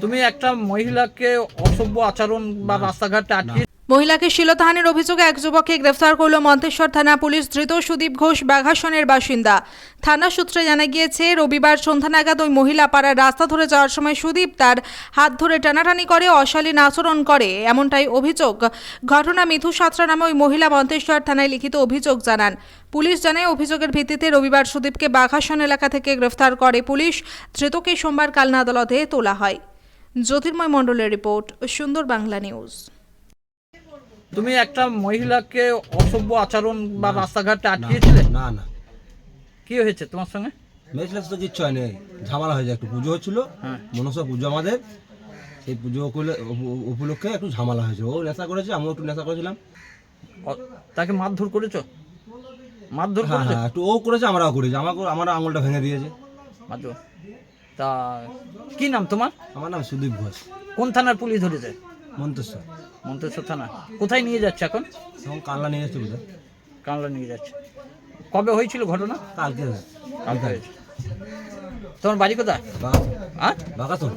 তুমি একটা মহিলাকে অসভ্য আচরণ বা রাস্তাঘাটে আটকে মহিলাকে শ্লীলতাহানির অভিযোগে এক যুবককে গ্রেফতার করল মন্তেশ্বর থানা পুলিশ। ধৃত সুদীপ ঘোষ বাঘাসনের বাসিন্দা। থানা সূত্রে জানা গিয়েছে, রবিবার সন্ধ্যা নাগাদ ওই মহিলা পাড়ার রাস্তা ধরে যাওয়ার সময় সুদীপ তার হাত ধরে টানাটানি করে, অশালীন আচরণ করে, এমনটাই অভিযোগ। ঘটনা মিথু সাঁতরা নামে ওই মহিলা মন্তেশ্বর থানায় লিখিত অভিযোগ জানান। পুলিশ জানায়, অভিযোগের ভিত্তিতে রবিবার সুদীপকে বাঘাসন এলাকা থেকে গ্রেফতার করে পুলিশ। ধৃতকে সোমবার কালনা আদালতে তোলা হয়। জ্যোতির্ময় মণ্ডলের রিপোর্ট, সুন্দর বাংলা নিউজ। তুমি একটা মহিলাকে অসভ্য আচরণ বা রাস্তাঘাটে আটকিয়েছিলে? না না, কি হয়েছে তোমার সঙ্গে? মেয়েছিলাম তো কিচ্ছু হয়নি, ঝামেলা হয়ে যায়। একটু পুজো হচ্ছিল, হ্যাঁ। মনসা পুজো আমাদের, সেই পুজো উপলক্ষে একটু ঝামেলা হয়েছে। ও নেশা করেছে, আমিও একটু নেশা করেছিলাম। তাকে মারধর করেছো? মারধর হ্যাঁ করেছো? হ্যাঁ, একটু ও করেছে, আমরাও করেছি। আমার আঙুলটা ভেঙে দিয়েছে। মারধর। তা কি নাম তোমার? আমার নাম সুদীপ ঘোষ, কোন থানার পুলিশ ধরেছে? মন্তেশ্বর। মন্তেশ্বর থানা। কোথায় নিয়ে যাচ্ছে এখন? এখন কানলা নিয়ে যাচ্ছে বুঝে। কানলা নিয়ে যাচ্ছে। কবে হয়েছিল ঘটনা? কালকে কালকে হয়েছে। তোমার বাড়ি কোথায়? হ্যাঁ, বাগাতন।